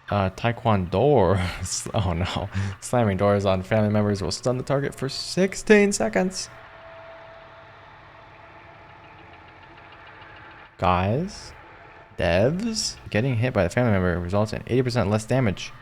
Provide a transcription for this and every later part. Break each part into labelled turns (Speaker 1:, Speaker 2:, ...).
Speaker 1: Taekwondo. Oh no. Slamming doors on family members will stun the target for 16 seconds. Guys, devs, getting hit by the family member results in 80% less damage.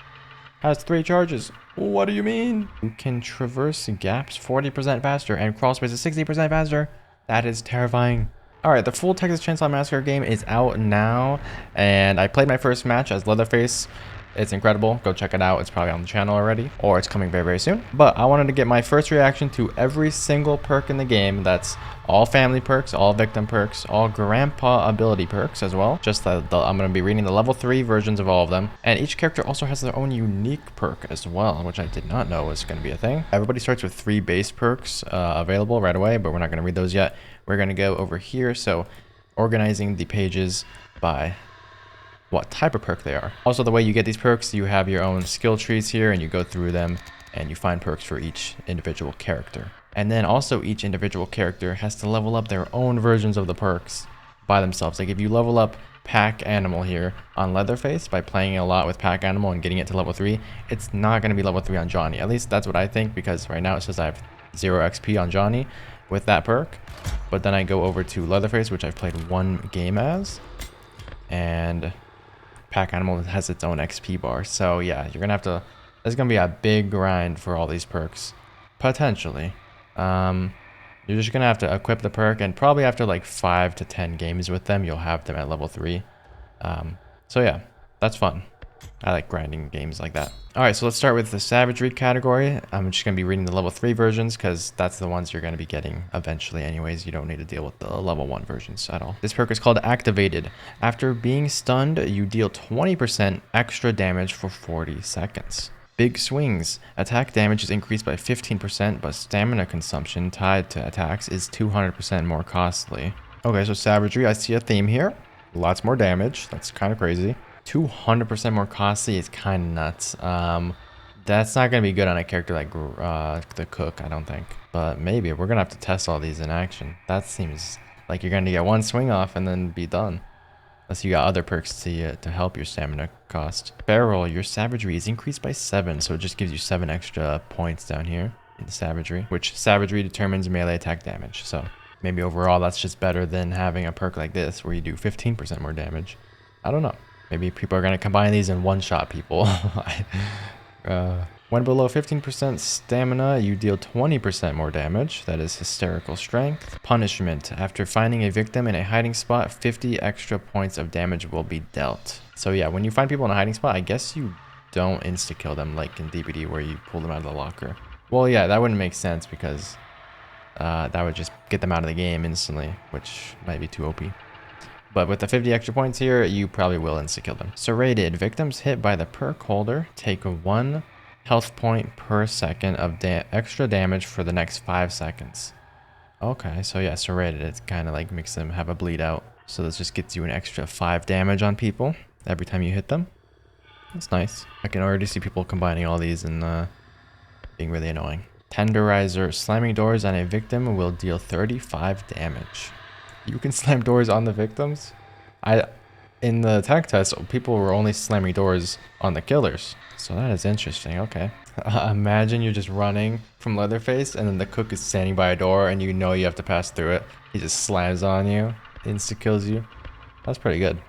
Speaker 1: Has 3 charges. What do you mean? You can traverse gaps 40% faster and crawl spaces 60% faster. That is terrifying. Alright, the full Texas Chainsaw Massacre game is out now, and I played my first match as Leatherface. It's incredible. Go check it out. It's probably on the channel already, or it's coming very, very soon. But I wanted to get my first reaction to every single perk in the game. That's all family perks, all victim perks, all grandpa ability perks as well. Just that I'm going to be reading the level 3 versions of all of them. And each character also has their own unique perk as well, which I did not know was going to be a thing. Everybody starts with 3 base perks available right away, but we're not going to read those yet. We're going to go over here. So organizing the pages by what type of perk they are. Also, the way you get these perks, you have your own skill trees here and you go through them and you find perks for each individual character. And then also each individual character has to level up their own versions of the perks by themselves. Like if you level up Pack Animal here on Leatherface by playing a lot with Pack Animal and getting it to level 3, it's not going to be level 3 on Johnny. At least that's what I think, because right now it says I have 0 XP on Johnny with that perk. But then I go over to Leatherface, which I've played 1 game as, and Pack Animal has its own XP bar. So yeah, you're gonna have to, there's gonna be a big grind for all these perks, potentially. You're just gonna have to equip the perk, and probably after like 5 to 10 games with them, you'll have them at level 3. So yeah, that's fun. I like grinding games like that. Alright, so let's start with the Savagery category. I'm just going to be reading the level 3 versions because that's the ones you're going to be getting eventually anyways. You don't need to deal with the level 1 versions at all. This perk is called Activated. After being stunned, you deal 20% extra damage for 40 seconds. Big swings. Attack damage is increased by 15%, but stamina consumption tied to attacks is 200% more costly. Okay, so Savagery, I see a theme here. Lots more damage. That's kind of crazy. 200% more costly is kind of nuts. That's not going to be good on a character like the Cook, I don't think. But maybe. We're going to have to test all these in action. That seems like you're going to get 1 swing off and then be done. Unless you got other perks to help your stamina cost. Barrel, your Savagery is increased by 7, so it just gives you 7 extra points down here in the Savagery, which Savagery determines melee attack damage. So maybe overall that's just better than having a perk like this where you do 15% more damage. I don't know. Maybe people are going to combine these and one-shot people. When below 15% stamina, you deal 20% more damage. That is hysterical strength. Punishment. After finding a victim in a hiding spot, 50 extra points of damage will be dealt. So yeah, when you find people in a hiding spot, I guess you don't insta-kill them like in DBD where you pull them out of the locker. Well, yeah, that wouldn't make sense because that would just get them out of the game instantly, which might be too OP. But with the 50 extra points here, you probably will insta-kill them. Serrated. Victims hit by the perk holder take 1 health point per second of extra damage for the next 5 seconds. Okay, so yeah, serrated. It kind of like makes them have a bleed out. So this just gets you an extra 5 damage on people every time you hit them. That's nice. I can already see people combining all these and being really annoying. Tenderizer. Slamming doors on a victim will deal 35 damage. You can slam doors on the victims? In the tech test, people were only slamming doors on the killers. So that is interesting. Okay. Imagine you're just running from Leatherface and then the Cook is standing by a door and you know you have to pass through it. He just slams on you, insta-kills you. That's pretty good.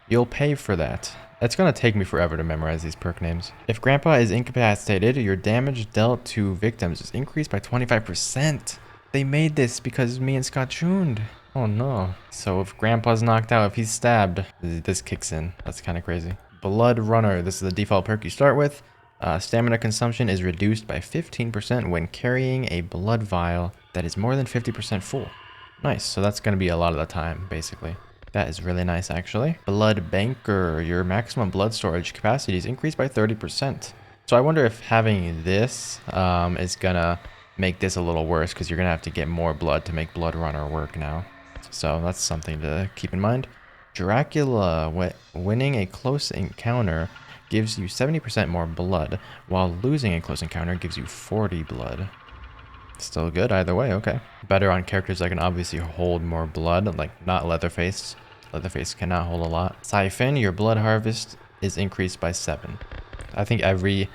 Speaker 1: You'll pay for that. It's going to take me forever to memorize these perk names. If Grandpa is incapacitated, your damage dealt to victims is increased by 25%. They made this because me and Scott tuned. Oh no. So if Grandpa's knocked out, if he's stabbed, this kicks in. That's kind of crazy. Blood Runner. This is the default perk you start with. Stamina consumption is reduced by 15% when carrying a blood vial that is more than 50% full. Nice. So that's going to be a lot of the time, basically. That is really nice, actually. Blood Banker. Your maximum blood storage capacity is increased by 30%. So I wonder if having this is going to make this a little worse because you're going to have to get more blood to make Blood Runner work now. So that's something to keep in mind. Dracula. Winning a close encounter gives you 70% more blood, while losing a close encounter gives you 40 blood. Still good either way, okay. Better on characters that can obviously hold more blood, like not Leatherface. Leatherface cannot hold a lot. Siphon. Your blood harvest is increased by 7. I think every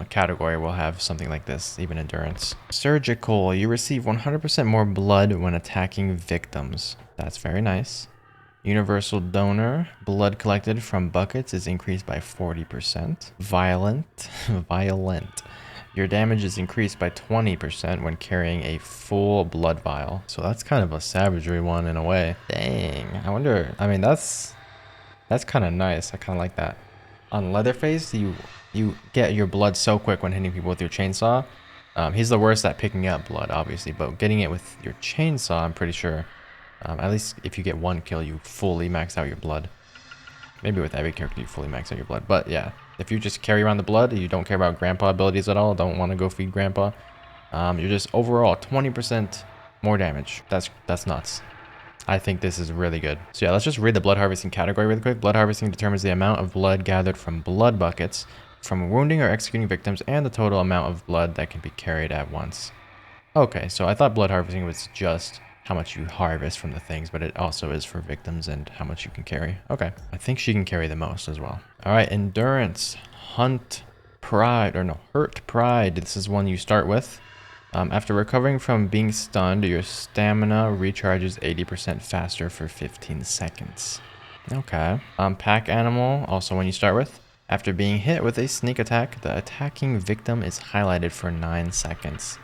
Speaker 1: category will have something like this, even endurance. Surgical, you receive 100% more blood when attacking victims. That's very nice. Universal donor, blood collected from buckets is increased by 40%. Violent, your damage is increased by 20% when carrying a full blood vial. So that's kind of a savagery one in a way. Dang, I wonder, I mean, that's kind of nice. I kind of like that. On Leatherface, you get your blood so quick when hitting people with your chainsaw. He's the worst at picking up blood, obviously, but getting it with your chainsaw, I'm pretty sure. At least if you get 1 kill, you fully max out your blood. Maybe with every character, you fully max out your blood. But yeah, if you just carry around the blood, you don't care about grandpa abilities at all, don't want to go feed grandpa, you're just overall 20% more damage. That's nuts. I think this is really good. So yeah, let's just read the blood harvesting category really quick. Blood harvesting determines the amount of blood gathered from blood buckets, from wounding or executing victims, and the total amount of blood that can be carried at once. Okay, so I thought blood harvesting was just how much you harvest from the things, but it also is for victims and how much you can carry. Okay, I think she can carry the most as well. All right, endurance, hurt pride. This is one you start with. After recovering from being stunned, your stamina recharges 80% faster for 15 seconds. Okay. Pack animal, also one you start with. After being hit with a sneak attack, the attacking victim is highlighted for 9 seconds.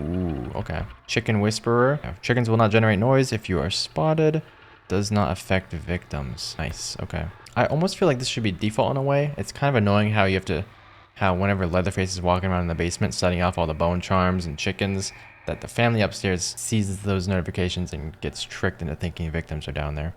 Speaker 1: Ooh, okay. Chicken whisperer. Chickens will not generate noise if you are spotted. Does not affect victims. Nice, okay. I almost feel like this should be default in a way. It's kind of annoying how you have to... how whenever Leatherface is walking around in the basement setting off all the bone charms and chickens, that the family upstairs sees those notifications and gets tricked into thinking victims are down there.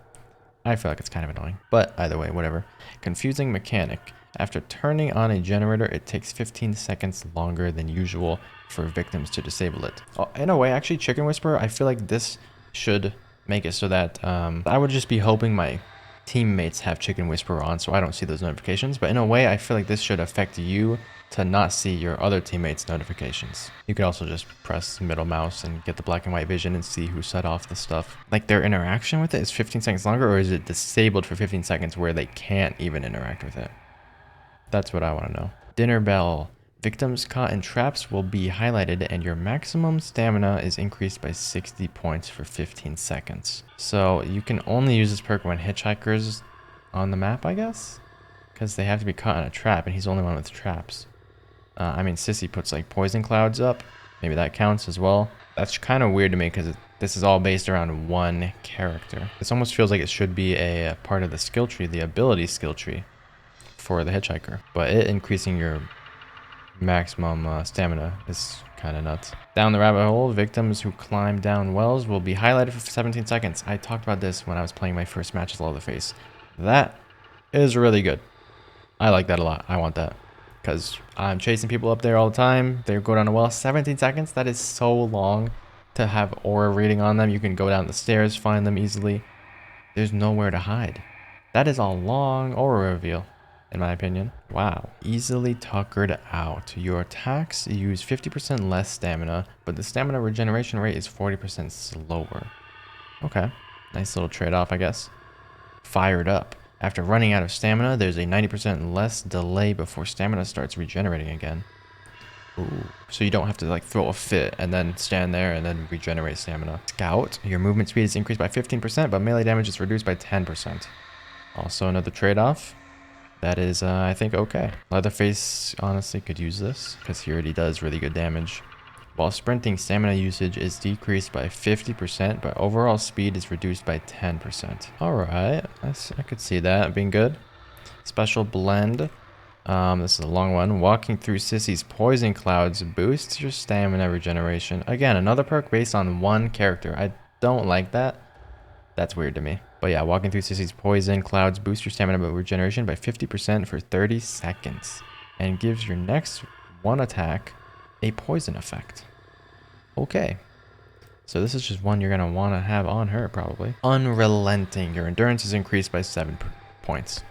Speaker 1: I feel like it's kind of annoying, but either way, whatever. Confusing mechanic. After turning on a generator, it takes 15 seconds longer than usual for victims to disable it. Oh, in a way, actually, Chicken Whisperer, I feel like this should make it so that I would just be hoping my teammates have Chicken Whisperer on so I don't see those notifications. But in a way, I feel like this should affect you to not see your other teammates' notifications. You could also just press middle mouse and get the black and white vision and see who set off the stuff. Like their interaction with it is 15 seconds longer, or is it disabled for 15 seconds where they can't even interact with it? That's what I want to know. Dinner bell. Victims caught in traps will be highlighted and your maximum stamina is increased by 60 points for 15 seconds. So you can only use this perk when Hitchhiker's on the map, I guess? Because they have to be caught in a trap and he's the only one with traps. I mean, Sissy puts like poison clouds up. Maybe that counts as well. That's kind of weird to me because this is all based around one character. This almost feels like it should be a part of the skill tree, the ability skill tree for the Hitchhiker. But it increasing your maximum stamina is kind of nuts. Down the rabbit hole, victims who climb down wells will be highlighted for 17 seconds. I talked about this when I was playing my first match with Leatherface. That is really good. I like that a lot. I want that. Because I'm chasing people up there all the time. They go down a well. 17 seconds? That is so long to have aura reading on them. You can go down the stairs, find them easily. There's nowhere to hide. That is a long aura reveal, in my opinion. Wow. Easily tuckered out. Your attacks use 50% less stamina, but the stamina regeneration rate is 40% slower. Okay. Nice little trade-off, I guess. Fired up. After running out of stamina, there's a 90% less delay before stamina starts regenerating again. Ooh. So you don't have to like throw a fit and then stand there and then regenerate stamina. Scout. Your movement speed is increased by 15%, but melee damage is reduced by 10%. Also another trade-off. That is, I think, okay. Leatherface honestly could use this because he already does really good damage. While sprinting, stamina usage is decreased by 50%, but overall speed is reduced by 10%. Alright, I could see that being good. Special blend. This is a long one. Walking through Sissy's poison clouds boosts your stamina regeneration. Again, another perk based on one character. I don't like that. That's weird to me. But yeah, walking through Sissy's poison clouds boosts your stamina regeneration by 50% for 30 seconds. And gives your next one attack a poison effect. Okay. So this is just one you're going to want to have on her, probably. Unrelenting. Your endurance is increased by 7 points.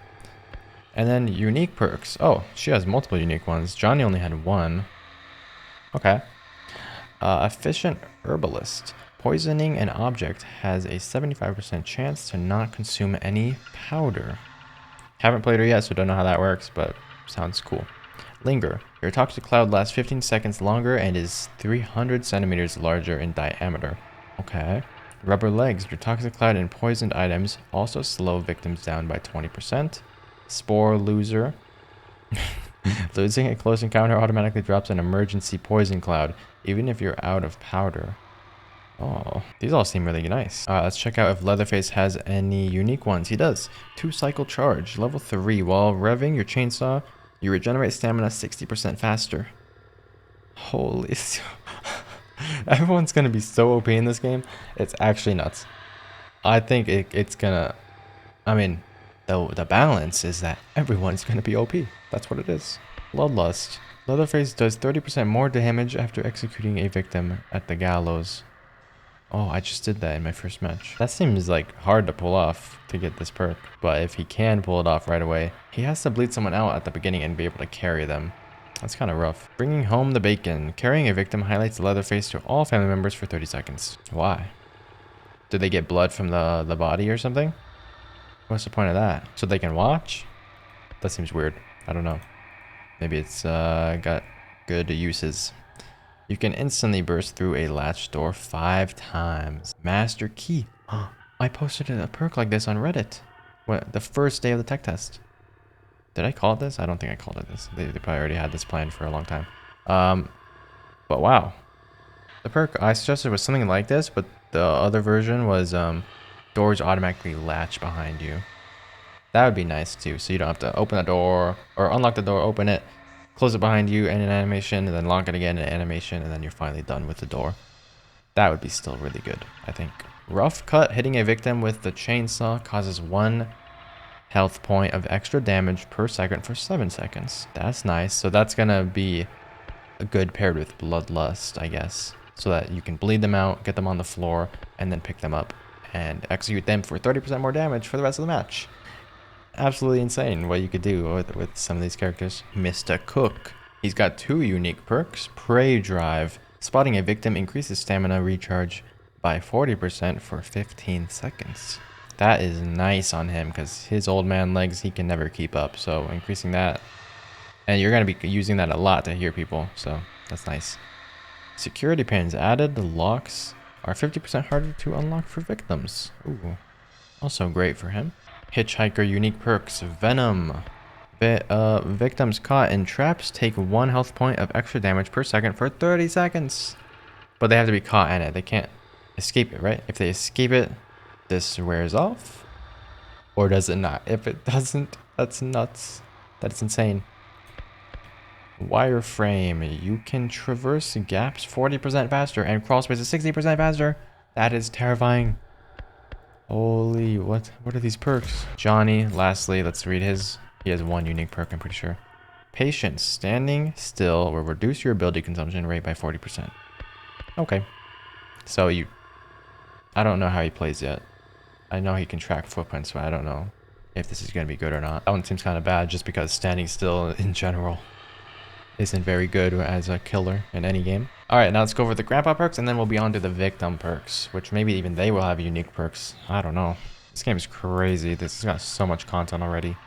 Speaker 1: And then unique perks. Oh, she has multiple unique ones. Johnny only had one. Okay. Efficient herbalist. Poisoning an object has a 75% chance to not consume any powder. Haven't played her yet, so don't know how that works, but sounds cool. Linger. Your toxic cloud lasts 15 seconds longer and is 300 centimeters larger in diameter. Okay. Rubber legs. Your toxic cloud and poisoned items also slow victims down by 20%. Spore loser. Losing a close encounter automatically drops an emergency poison cloud, even if you're out of powder. Oh, these all seem really nice. Let's check out if Leatherface has any unique ones. He does. 2-cycle charge. Level 3. While revving your chainsaw, you regenerate stamina 60% faster. Holy... Everyone's going to be so OP in this game. It's actually nuts. I think it's going to... I mean, the balance is that everyone's going to be OP. That's what it is. Bloodlust. Leatherface does 30% more damage after executing a victim at the gallows. Oh, I just did that in my first match. That seems like hard to pull off to get this perk. But if he can pull it off right away, he has to bleed someone out at the beginning and be able to carry them. That's kind of rough. Bringing home the bacon. Carrying a victim highlights Leatherface to all family members for 30 seconds. Why? Did they get blood from the body or something? What's the point of that? So they can watch? That seems weird. I don't know. Maybe it's got good uses. You can instantly burst through a latch door 5 times. Master key. I posted a perk like this on Reddit. What? The first day of the tech test. Did I call it this? I don't think I called it this. They probably already had this planned for a long time. But wow. The perk I suggested was something like this, but the other version was doors automatically latch behind you. That would be nice too, so you don't have to open the door or unlock the door, open it, close it behind you in an animation, and then lock it again in an animation, and then you're finally done with the door. That would be still really good, I think. Rough cut. Hitting a victim with the chainsaw causes 1 health point of extra damage per second for 7 seconds. That's nice. So that's gonna be a good paired with Bloodlust, I guess, so that you can bleed them out, get them on the floor, and then pick them up and execute them for 30% more damage for the rest of the match. Absolutely insane what you could do with some of these characters. Mr. Cook. He's got 2 unique perks. Prey Drive. Spotting a victim increases stamina recharge by 40% for 15 seconds. That is nice on him because his old man legs, he can never keep up. So increasing that. And you're going to be using that a lot to hear people. So that's nice. Security pins. Added locks are 50% harder to unlock for victims. Ooh. Also great for him. Hitchhiker unique perks. Venom. Victims caught in traps take 1 health point of extra damage per second for 30 seconds. But they have to be caught in it. They can't escape it, right? If they escape it, this wears off. Or does it not? If it doesn't, that's nuts. That's insane. Wireframe. You can traverse gaps 40% faster and crawl spaces 60% faster. That is terrifying. Holy, what are these perks? Johnny, lastly, let's read his. He has 1 unique perk, I'm pretty sure. Patience. Standing still will reduce your ability consumption rate by 40%. Okay. So I don't know how he plays yet. I know he can track footprints, but I don't know if this is going to be good or not. That one seems kind of bad just because standing still in general isn't very good as a killer in any game. Alright, now let's go over the grandpa perks and then we'll be on to the victim perks, which maybe even they will have unique perks. I don't know. This game is crazy. This has got so much content already.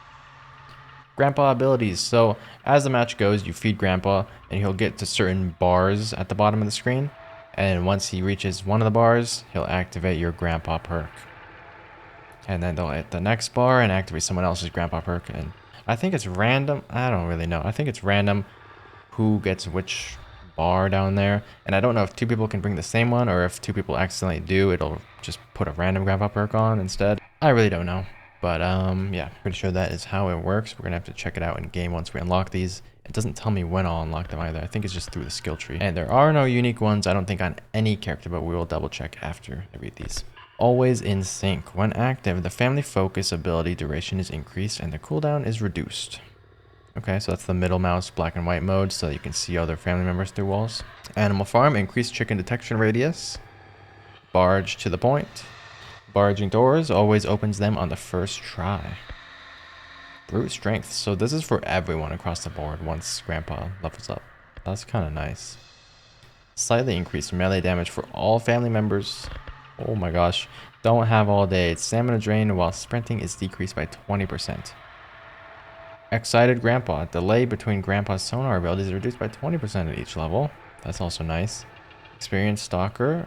Speaker 1: Grandpa abilities. So as the match goes, you feed grandpa and he'll get to certain bars at the bottom of the screen. And once he reaches one of the bars, he'll activate your grandpa perk. And then they'll hit the next bar and activate someone else's grandpa perk. And I think it's random. I don't really know. I think it's random who gets which bar down there. And I don't know if 2 people can bring the same one or if 2 people accidentally do, it'll just put a random grandpa perk on instead. I really don't know. But yeah, pretty sure that is how it works. We're going to have to check it out in game once we unlock these. It doesn't tell me when I'll unlock them either. I think it's just through the skill tree. And there are no unique ones, I don't think, on any character, but we will double check after I read these. Always in sync. When active, the family focus ability duration is increased and the cooldown is reduced. Okay, so that's the middle mouse black and white mode, so you can see other family members through walls. Animal Farm, increased chicken detection radius. Barge to the point. Barging doors always opens them on the first try. Brute strength, so this is for everyone across the board once grandpa levels up. That's kind of nice. Slightly increased melee damage for all family members. Oh my gosh. Don't have all day. Stamina drain while sprinting is decreased by 20%. Excited Grandpa. Delay between Grandpa's sonar abilities is reduced by 20% at each level. That's also nice. Experienced Stalker.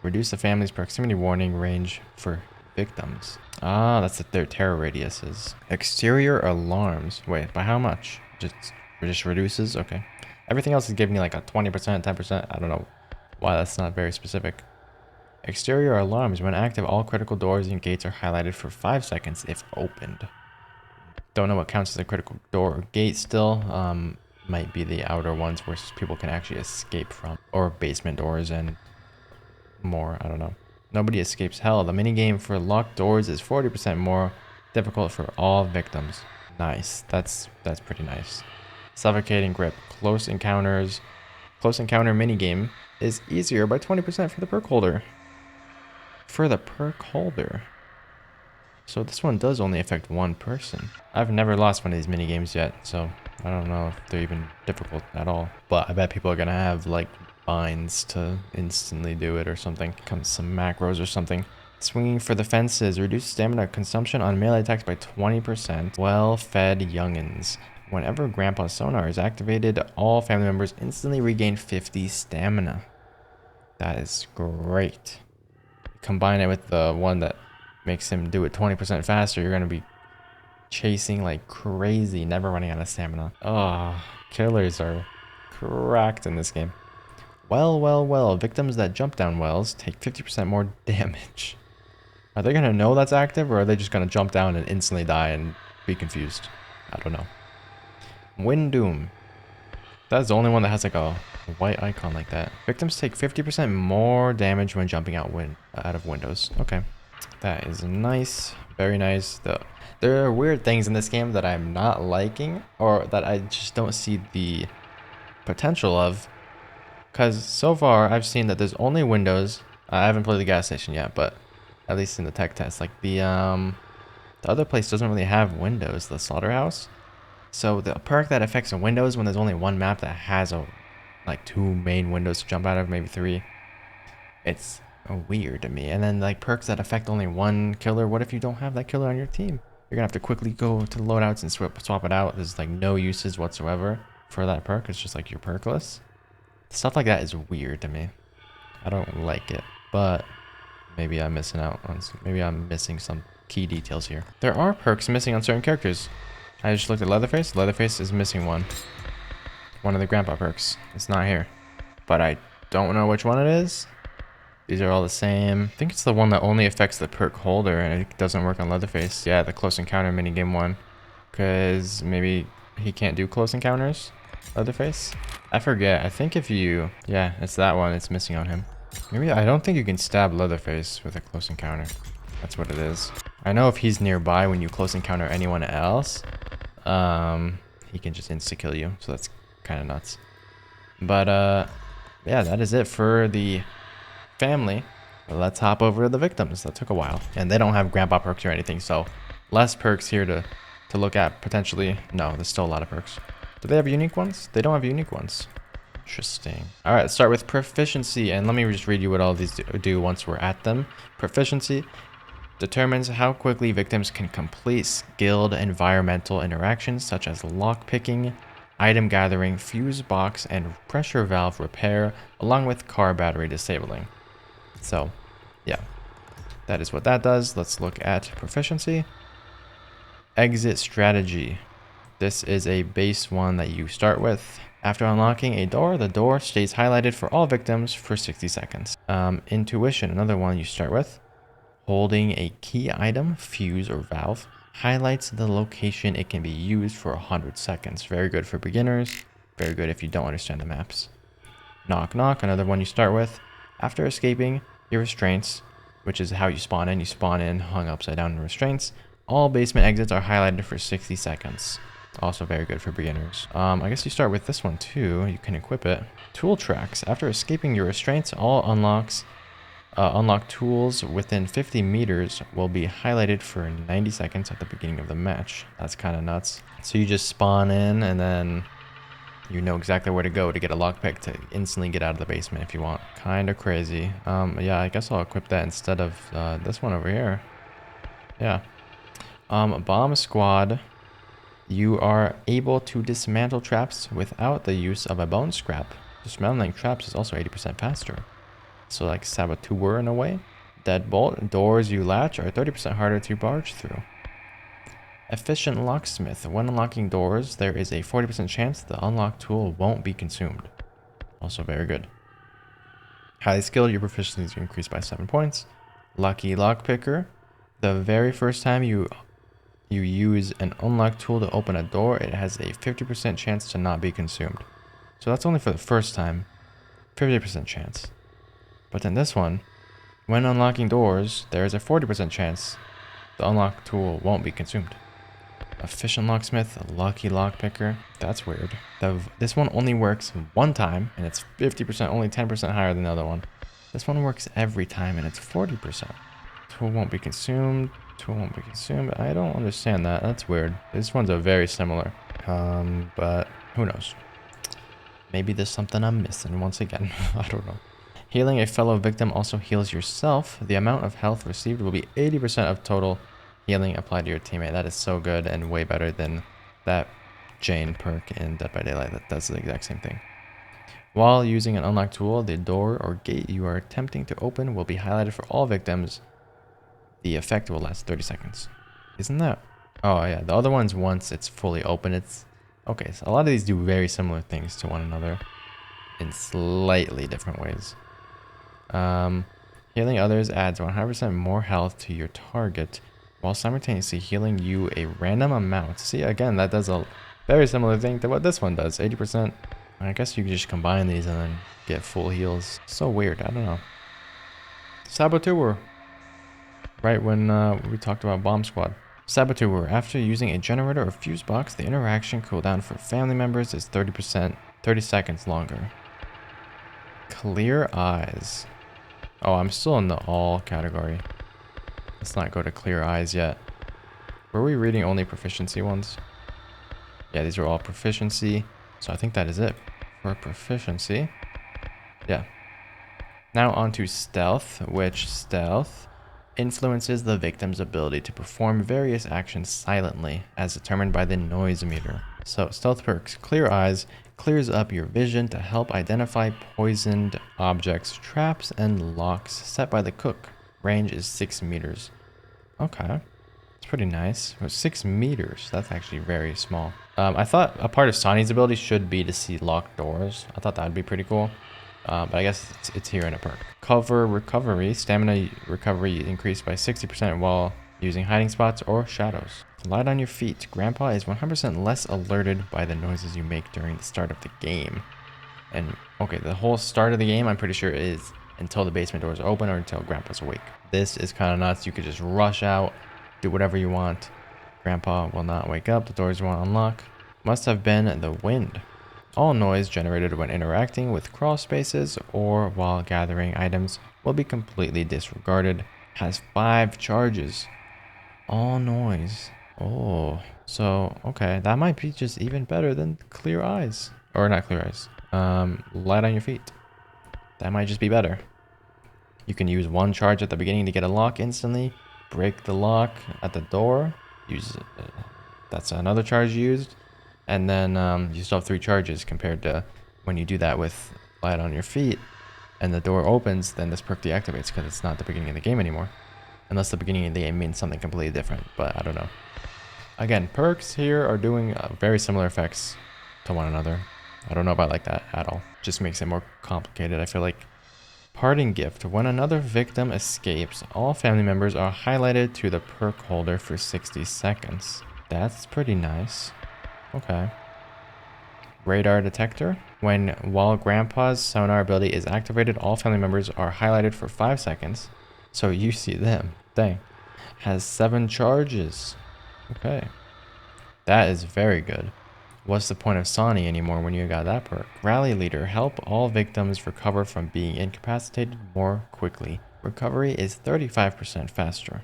Speaker 1: Reduce the family's proximity warning range for victims. Ah, that's what their terror radius is. Exterior alarms. Wait, by how much? Just reduces? Okay. Everything else is giving you like a 20%, 10%. I don't know why that's not very specific. Exterior alarms. When active, all critical doors and gates are highlighted for 5 seconds if opened. Don't know what counts as a critical door or gate still. Might be the outer ones where people can actually escape from. Or basement doors and more. I don't know. Nobody escapes hell. The minigame for locked doors is 40% more difficult for all victims. Nice. That's pretty nice. Suffocating grip. Close encounter minigame is easier by 20% for the perk holder. So this one does only affect one person. I've never lost one of these minigames yet, so I don't know if they're even difficult at all. But I bet people are gonna have like binds to instantly do it or something. Comes some macros or something. Swinging for the fences. Reduce stamina consumption on melee attacks by 20%. Well-fed youngins. Whenever Grandpa's sonar is activated, all family members instantly regain 50 stamina. That is great. Combine it with the one that makes him do it 20% faster, you're going to be chasing like crazy, never running out of stamina. Oh, killers are cracked in this game. Well. Victims that jump down wells take 50% more damage. Are they going to know that's active, or are they just going to jump down and instantly die and be confused? I don't know. Wind Doom. That's the only one that has like a white icon like that. Victims take 50% more damage when jumping out of windows. Okay. That is nice. Very nice. There are weird things in this game that I'm not liking, or that I just don't see the potential of. Because so far, I've seen that there's only windows. I haven't played the gas station yet, but at least in the tech test. Like the other place doesn't really have windows, the slaughterhouse. So the perk that affects the windows when there's only one map that has like 2 main windows to jump out of, maybe 3. It's weird to me. And then like perks that affect only one killer. What if you don't have that killer on your team? You're gonna have to quickly go to the loadouts and swap it out. There's like no uses whatsoever for that perk. It's just like your perkless. Stuff like that is weird to me. I don't like it, but maybe I'm missing out on maybe I'm missing some key details here. There are perks missing on certain characters. I just looked at Leatherface. Leatherface is missing one. One of the grandpa perks. It's not here, but I don't know which one it is. These are all the same. I think it's the one that only affects the perk holder and it doesn't work on Leatherface. Yeah, the close encounter minigame one. Because maybe he can't do close encounters, Leatherface. I forget. I think if you... Yeah, it's that one. It's missing on him. Maybe I don't think you can stab Leatherface with a close encounter. That's what it is. I know if he's nearby when you close encounter anyone else, he can just insta-kill you. So that's kind of nuts. But, yeah, that is it for the family. Let's hop over to the victims. That took a while. And they don't have grandpa perks or anything, so less perks here to look at potentially. No, there's still a lot of perks. Do they have unique ones? They don't have unique ones. Interesting. All right, let's start with proficiency. And let me just read you what all these do once we're at them. Proficiency determines how quickly victims can complete skilled environmental interactions such as lockpicking, item gathering, fuse box, and pressure valve repair, along with car battery disabling. So, yeah, that is what that does. Let's look at proficiency. Exit strategy. This is a base one that you start with. After unlocking a door, the door stays highlighted for all victims for 60 seconds. Intuition, another one you start with. Holding a key item, fuse, or valve highlights the location it can be used for 100 seconds. Very good for beginners. Very good if you don't understand the maps. Knock knock, another one you start with. After escaping your restraints, which is how you spawn in hung upside down in restraints, all basement exits are highlighted for 60 seconds. Also very good for beginners. I guess you start with this one too. You can equip it. Tool tracks. After escaping your restraints, all unlocked tools within 50 meters will be highlighted for 90 seconds at the beginning of the match. That's kind of nuts. So you just spawn in and then you know exactly where to go to get a lockpick to instantly get out of the basement if you want. Kind of crazy. Yeah, I guess I'll equip that instead of this one over here. Yeah. Bomb squad. You are able to dismantle traps without the use of a bone scrap. Dismantling traps is also 80% faster. So like Saboteur in a way. Deadbolt, doors you latch are 30% harder to barge through. Efficient locksmith. When unlocking doors, there is a 40% chance the unlock tool won't be consumed. Also very good. Highly skilled, your proficiency is increased by 7 points. Lucky lockpicker. The very first time you use an unlock tool to open a door, it has a 50% chance to not be consumed. So that's only for the first time. 50% chance. But then this one, when unlocking doors, there is a 40% chance the unlock tool won't be consumed. Efficient locksmith, lucky lockpicker. That's weird. This one only works one time, and it's 50%, only 10% higher than the other one. This one works every time, and it's 40%. Tool won't be consumed. Tool won't be consumed. I don't understand that. That's weird. This one's a very similar. But who knows? Maybe there's something I'm missing once again. I don't know. Healing a fellow victim also heals yourself. The amount of health received will be 80% of total healing applied to your teammate. That is so good and way better than that Jane perk in Dead by Daylight. That does the exact same thing. While using an unlocked tool, the door or gate you are attempting to open will be highlighted for all victims. The effect will last 30 seconds. Isn't that? Oh yeah, the other ones, once it's fully open, it's... Okay, so a lot of these do very similar things to one another in slightly different ways. Healing others adds 100% more health to your target while simultaneously healing you a random amount. See, again, that does a very similar thing to what this one does. 80%. I guess you can just combine these and then get full heals. So weird. I don't know. Saboteur. Right when we talked about Bomb Squad. Saboteur. After using a generator or fuse box, the interaction cooldown for family members is 30 seconds longer. Clear eyes. Oh, I'm still in the all category. Let's not go to clear eyes yet. Were we reading only proficiency ones? Yeah, these are all proficiency. So I think that is it for proficiency. Yeah. Now on to stealth, which stealth influences the victim's ability to perform various actions silently as determined by the noise meter. So stealth perks. Clear eyes clears up your vision to help identify poisoned objects, traps, and locks set by the cook. Range is 6 meters. Okay. It's pretty nice. 6 meters. That's actually very small. I thought a part of Sonny's ability should be to see locked doors. I thought that would be pretty cool. But I guess it's here in a perk. Cover recovery. Stamina recovery increased by 60% while using hiding spots or shadows. Light on your feet. Grandpa is 100% less alerted by the noises you make during the start of the game. And, okay, the whole start of the game, I'm pretty sure, is until the basement doors open or until Grandpa's awake. This is kind of nuts. You could just rush out, do whatever you want. Grandpa will not wake up. The doors won't unlock. Must have been the wind. All noise generated when interacting with crawl spaces or while gathering items will be completely disregarded. Has 5 charges. All noise. Oh, so, okay. That might be just even better than clear eyes. Or not clear eyes. Light on your feet. That might just be better. You can use 1 charge at the beginning to get a lock instantly. Break the lock at the door. Use that's another charge used. And then you still have 3 charges compared to when you do that with light on your feet and the door opens, then this perk deactivates because it's not the beginning of the game anymore. Unless the beginning of the game means something completely different, but I don't know. Again, perks here are doing very similar effects to one another. I don't know if I like that at all. Just makes it more complicated. I feel like parting gift. When another victim escapes, all family members are highlighted to the perk holder for 60 seconds. That's pretty nice. Okay. Radar detector. While Grandpa's sonar ability is activated, all family members are highlighted for 5 seconds. So you see them. Dang. Has 7 charges. Okay. That is very good. What's the point of Sonny anymore when you got that perk? Rally leader. Help all victims recover from being incapacitated more quickly. Recovery is 35% faster.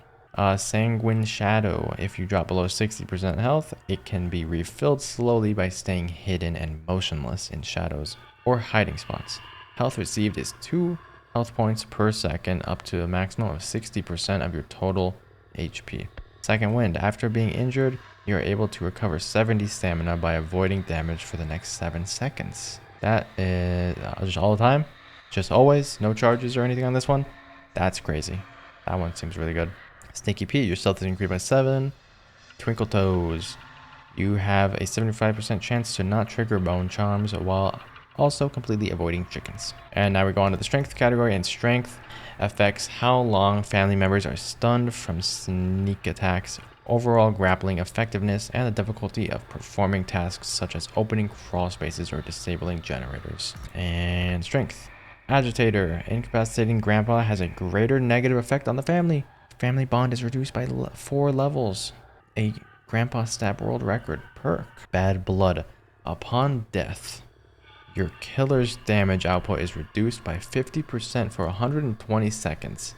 Speaker 1: Sanguine shadow. If you drop below 60% health, it can be refilled slowly by staying hidden and motionless in shadows or hiding spots. Health received is 2 health points per second, up to a maximum of 60% of your total HP. Second wind. After being injured, You're able to recover 70 stamina by avoiding damage for the next 7 seconds. That is just all the time? Just always? No charges or anything on this one? That's crazy. That one seems really good. Stinky Pete, your stealth is increased by 7. Twinkle Toes. You have a 75% chance to not trigger bone charms while also completely avoiding chickens. And now we go on to the strength category, and strength affects how long family members are stunned from sneak attacks, overall grappling effectiveness, and the difficulty of performing tasks such as opening crawl spaces or disabling generators. And strength. Agitator. Incapacitating grandpa has a greater negative effect on the family. Family bond is reduced by 4 levels. A grandpa stab world record. Perk. Bad blood. Upon death, your killer's damage output is reduced by 50% for 120 seconds,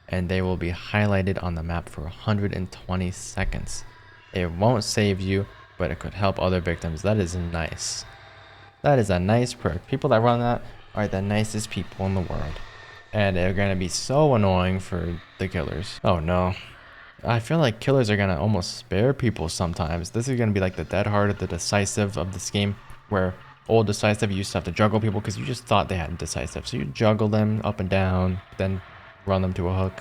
Speaker 1: and they will be highlighted on the map for 120 seconds. It won't save you, but it could help other victims. That is nice. That is a nice perk. People that run that are the nicest people in the world. And they're going to be so annoying for the killers. Oh no. I feel like killers are going to almost spare people sometimes. This is going to be like the dead heart, the decisive of this game, where old decisive, you used to have to juggle people because you just thought they had decisive. So you juggle them up and down, then run them to a hook.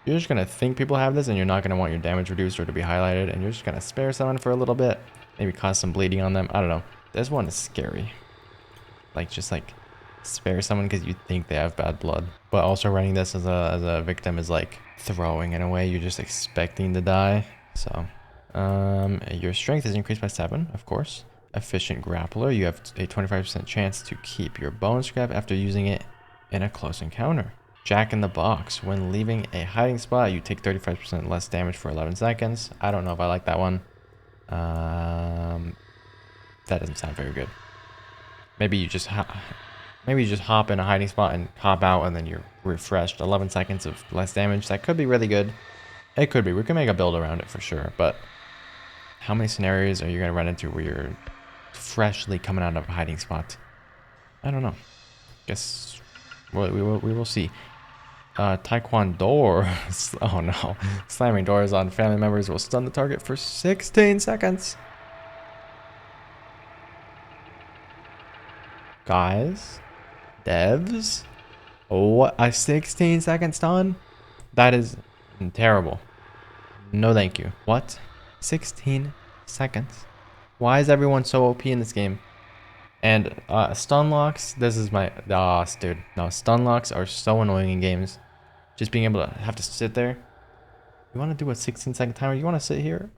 Speaker 1: You're just going to think people have this, and you're not going to want your damage reduced or to be highlighted, and you're just going to spare someone for a little bit. Maybe cause some bleeding on them. I don't know. This one is scary. Like, just like spare someone because you think they have bad blood. But also running this as a victim is like throwing in a way. You're just expecting to die. So, your strength is increased by 7, of course. Efficient grappler. You have a 25% chance to keep your bone scrap after using it in a close encounter. Jack in the Box. When leaving a hiding spot, you take 35% less damage for 11 seconds. I don't know if I like that one. That doesn't sound very good. Maybe you just hop in a hiding spot and hop out, and then you're refreshed. 11 seconds of less damage. That could be really good. It could be. We can make a build around it for sure. But how many scenarios are you going to run into where you're freshly coming out of a hiding spot? I don't know. Guess we will see. Taekwondo. Oh no. Slamming doors on family members will stun the target for 16 seconds. Guys, devs, what, a 16-second stun? That is terrible. No thank you. What? 16 seconds? Why is everyone so OP in this game? And stun locks, this is my dude. No, stun locks are so annoying in games. Just being able to have to sit there. You want to do a 16-second timer? You want to sit here?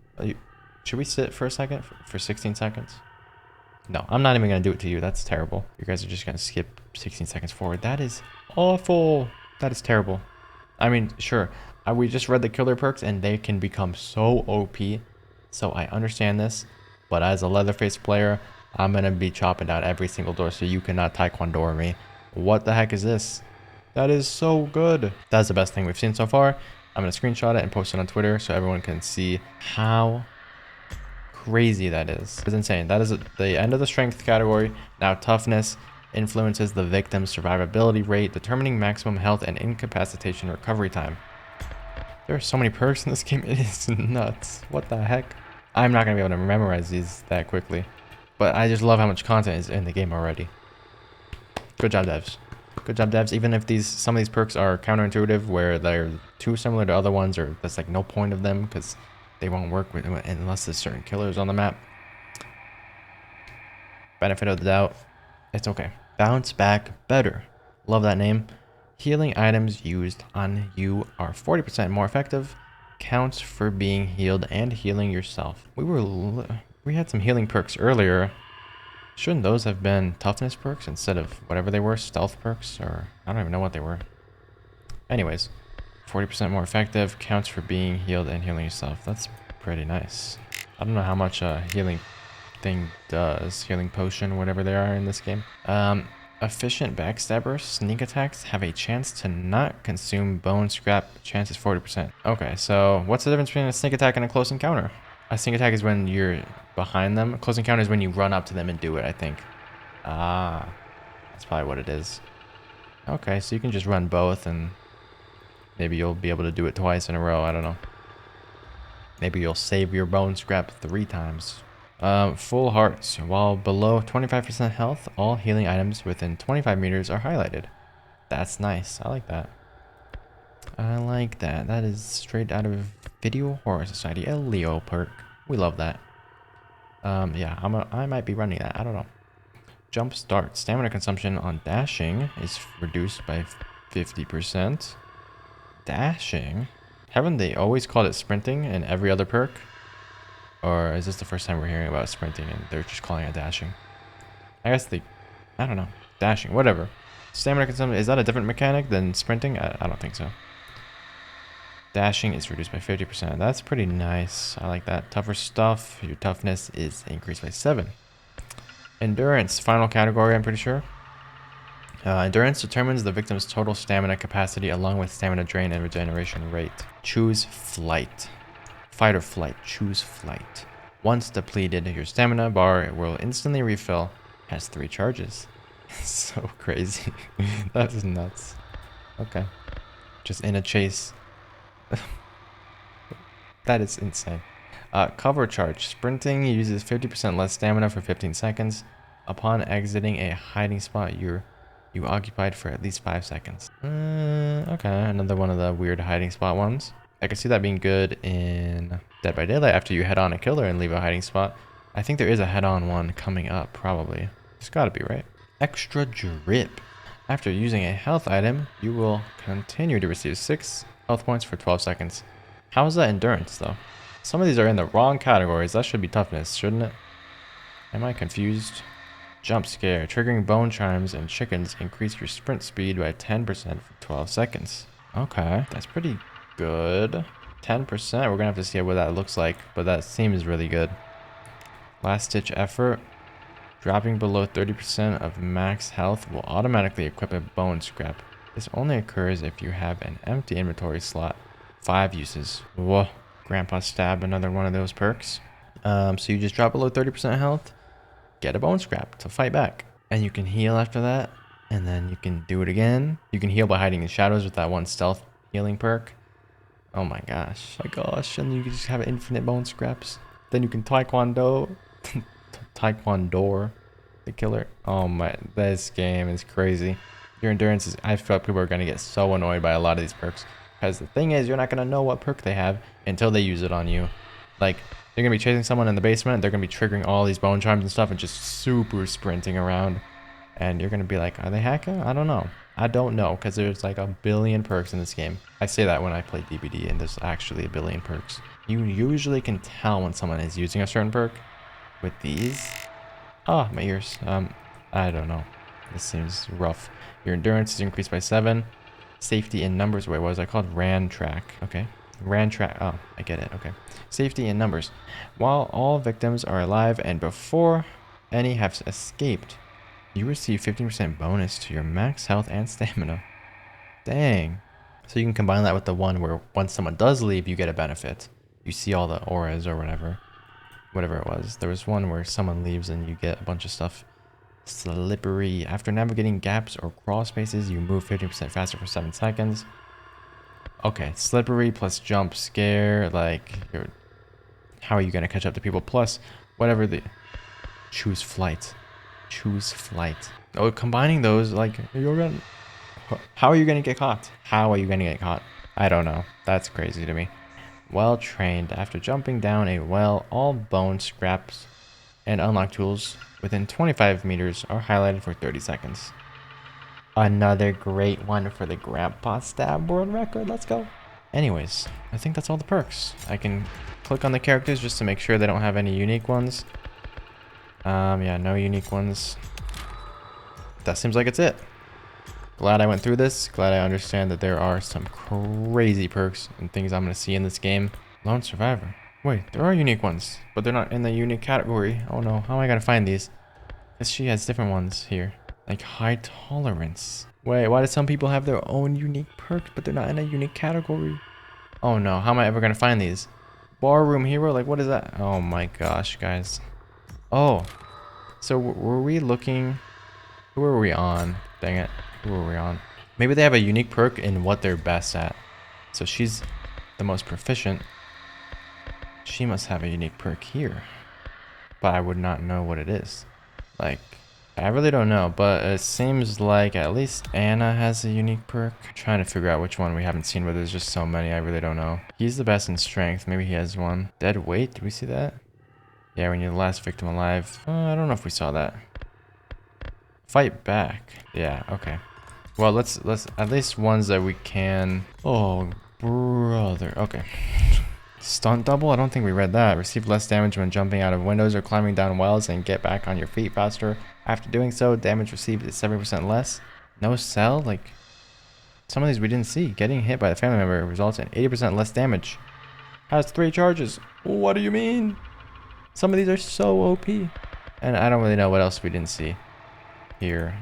Speaker 1: Should we sit for a second for 16 seconds? No, I'm not even going to do it to you. That's terrible. You guys are just going to skip 16 seconds forward. That is awful. That is terrible. I mean, sure. We just read the killer perks, and they can become so OP. So I understand this. But as a Leatherface player, I'm going to be chopping down every single door, so you cannot taekwondo me. What the heck is this? That is so good. That's the best thing we've seen so far. I'm going to screenshot it and post it on Twitter so everyone can see how crazy that is. It's insane. That is the end of the strength category. Now toughness influences the victim's survivability rate, determining maximum health and incapacitation recovery time. There are so many perks in this game. It is nuts. What the heck? I'm not going to be able to memorize these that quickly. But I just love how much content is in the game already. Good job, devs. Good job, devs. Even if some of these perks are counterintuitive, where they're too similar to other ones, or there's like no point of them because they won't work unless there's certain killers on the map. Benefit of the doubt. It's okay. Bounce back better. Love that name. Healing items used on you are 40% more effective. Counts for being healed and healing yourself. We had some healing perks earlier. Shouldn't those have been toughness perks instead of whatever they were? Stealth perks? Or I don't even know what they were. Anyways, 40% more effective. Counts for being healed and healing yourself. That's pretty nice. I don't know how much healing thing does. Healing potion, whatever they are in this game. Efficient backstabber sneak attacks have a chance to not consume bone scrap. Chance is 40%. Okay, so what's the difference between a sneak attack and a close encounter? A sneak attack is when you're behind them. A close encounter is when you run up to them and do it, I think. Ah, that's probably what it is. Okay, so you can just run both and maybe you'll be able to do it twice in a row. I don't know. Maybe you'll save your bone scrap 3 times. Full hearts. While below 25% health, all healing items within 25 meters are highlighted. That's nice. I like that. I like that. That is straight out of Video Horror Society. A Leo perk. We love that. Yeah, I might be running that. I don't know. Jump start. Stamina consumption on dashing is reduced by 50%. Dashing? Haven't they always called it sprinting in every other perk? Or is this the first time we're hearing about sprinting and they're just calling it dashing? I guess I don't know. Dashing, whatever. Stamina consumption, is that a different mechanic than sprinting? I don't think so. Dashing is reduced by 50%. That's pretty nice. I like that. Tougher stuff. Your toughness is increased by 7. Endurance, final category, I'm pretty sure. Endurance determines the victim's total stamina capacity along with stamina drain and regeneration rate. Choose flight. Fight or flight. Choose flight. Once depleted, your stamina bar will instantly refill. Has 3 charges. So crazy. That is nuts. Okay. Just in a chase. That is insane. Cover charge. Sprinting uses 50% less stamina for 15 seconds. Upon exiting a hiding spot, you occupied for at least 5 seconds. Okay, another one of the weird hiding spot ones. I can see that being good in Dead by Daylight after you head on a killer and leave a hiding spot. I think there is a head-on one coming up, probably. It's gotta be, right? Extra drip. After using a health item, you will continue to receive 6 health points for 12 seconds. How is that endurance, though? Some of these are in the wrong categories. That should be toughness, shouldn't it? Am I confused? Jump scare. Triggering bone chimes and chickens increase your sprint speed by 10% for 12 seconds. Okay, that's pretty good. 10%. We're gonna have to see what that looks like, but that seems really good. Last ditch effort. Dropping below 30% of max health will automatically equip a bone scrap. This only occurs if you have an empty inventory slot. 5 uses. Whoa. Grandpa Stab, another one of those perks. So you just drop below 30% health, get a bone scrap to fight back. And you can heal after that, and then you can do it again. You can heal by hiding in shadows with that one stealth healing perk. Oh my gosh. And you can just have infinite bone scraps. Then you can taekwondo the killer. Oh my, this game is crazy. Your endurance is, I feel like people are going to get so annoyed by a lot of these perks. Because the thing is, you're not going to know what perk they have until they use it on you. Like, they're going to be chasing someone in the basement. They're going to be triggering all these bone chimes and stuff and just super sprinting around. And you're going to be like, are they hacking? I don't know. I don't know, because there's like a billion perks in this game. I say that when I play DBD, and there's actually a billion perks. You usually can tell when someone is using a certain perk with these. Oh, my ears. I don't know. This seems rough. Your endurance is increased by 7. Safety in numbers. Wait, what was I called? Ran track. Okay. Ran track. Oh, I get it. Okay. Safety in numbers. While all victims are alive and before any have escaped, you receive 15% bonus to your max health and stamina. Dang. So you can combine that with the one where once someone does leave, you get a benefit. You see all the auras or whatever it was. There was one where someone leaves and you get a bunch of stuff. Slippery. After navigating gaps or crawl spaces, you move 15% faster for 7 seconds. Okay, slippery plus jump scare. Like, how are you going to catch up to people? Plus, whatever the... Choose flight. Choose flight. Oh, combining those, like, you're going to... How are you going to get caught? How are you going to get caught? I don't know. That's crazy to me. Well trained. After jumping down a well, all bone scraps and unlock tools within 25 meters are highlighted for 30 seconds. Another great one for the Grandpa Stab world record. Let's go. Anyways, I think that's all the perks. I can click on the characters just to make sure they don't have any unique ones. Yeah, no unique ones. That seems like it's it. Glad I went through this. Glad I understand that there are some crazy perks and things I'm going to see in this game. Lone Survivor. Wait, there are unique ones, but they're not in the unique category. Oh no, how am I going to find these? Because she has different ones here. Like high tolerance. Wait, why do some people have their own unique perks, but they're not in a unique category? Oh no, how am I ever going to find these? Barroom Hero? Like, what is that? Oh my gosh, guys. Oh, so were we looking... Who were we on? Dang it. Who were we on? Maybe they have a unique perk in what they're best at. So she's the most proficient. She must have a unique perk here, but I would not know what it is. Like, I really don't know, but it seems like at least Anna has a unique perk. I'm trying to figure out which one we haven't seen, but there's just so many, I really don't know. He's the best in strength. Maybe he has one. Dead weight, did we see that? Yeah, when you're the last victim alive. I don't know if we saw that. Fight back. Yeah, okay. Well, let's at least ones that we can. Oh, brother. Okay. Stunt double? I don't think we read that. Receive less damage when jumping out of windows or climbing down wells and get back on your feet faster. After doing so, damage received is 70% less. No cell? Like, some of these we didn't see. Getting hit by a family member results in 80% less damage. Has 3 charges. What do you mean? Some of these are so OP. And I don't really know what else we didn't see here.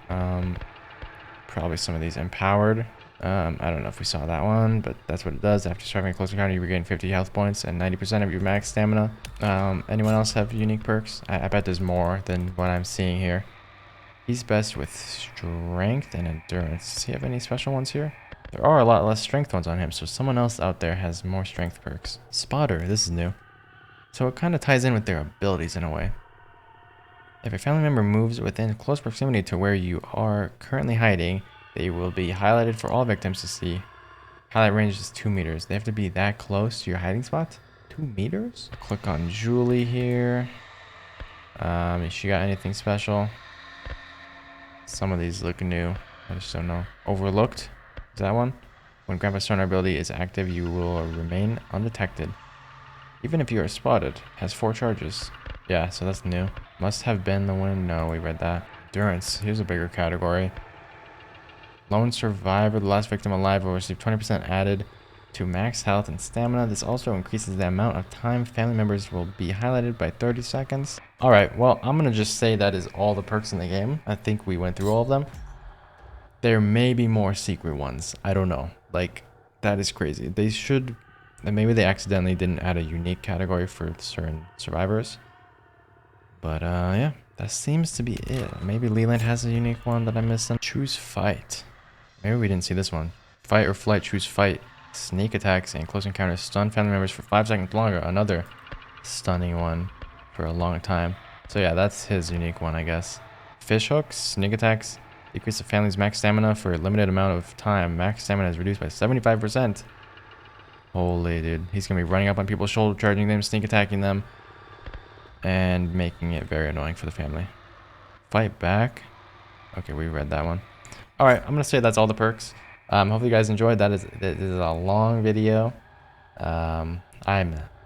Speaker 1: Probably some of these empowered. I don't know if we saw that one, but that's what it does. After surviving a close encounter, you regain 50 health points and 90% of your max stamina. Anyone else have unique perks? I bet there's more than what I'm seeing here. He's best with strength and endurance. Does he have any special ones here? There are a lot less strength ones on him, so someone else out there has more strength perks. Spotter, this is new. So it kind of ties in with their abilities in a way. If a family member moves within close proximity to where you are currently hiding, they will be highlighted for all victims to see. Highlight range is 2 meters. They have to be that close to your hiding spot? 2 meters? Click on Julie here. Has she got anything special? Some of these look new. I just don't know. Overlooked? Is that one? When Grandpa's sonar ability is active, you will remain undetected. Even if you are spotted. Has 4 charges. Yeah, so that's new. Must have been the one. No, we read that. Endurance. Here's a bigger category. Lone survivor, the last victim alive, will receive 20% added to max health and stamina. This also increases the amount of time family members will be highlighted by 30 seconds. Alright, well, I'm going to just say that is all the perks in the game. I think we went through all of them. There may be more secret ones. I don't know. Like, that is crazy. They should... And maybe they accidentally didn't add a unique category for certain survivors. But, yeah. That seems to be it. Maybe Leland has a unique one that I'm missing. Choose fight. Maybe we didn't see this one. Fight or flight, choose fight. Sneak attacks and close encounters stun family members for 5 seconds longer. Another stunning one for a long time. So yeah, that's his unique one, I guess. Fish hooks, sneak attacks. Decrease the family's max stamina for a limited amount of time. Max stamina is reduced by 75%. Holy dude. He's going to be running up on people's shoulder, charging them, sneak attacking them. And making it very annoying for the family. Fight back. Okay, we read that one. Alright, I'm going to say that's all the perks. Hopefully you guys enjoyed. This is a long video. I'm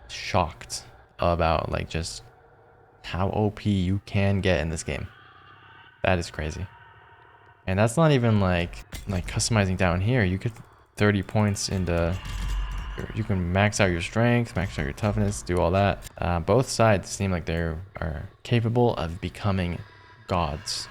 Speaker 1: shocked about like just how OP you can get in this game. That is crazy. And that's not even like customizing down here. You could 30 points into... You can max out your strength, max out your toughness, do all that. Both sides seem like they are capable of becoming gods.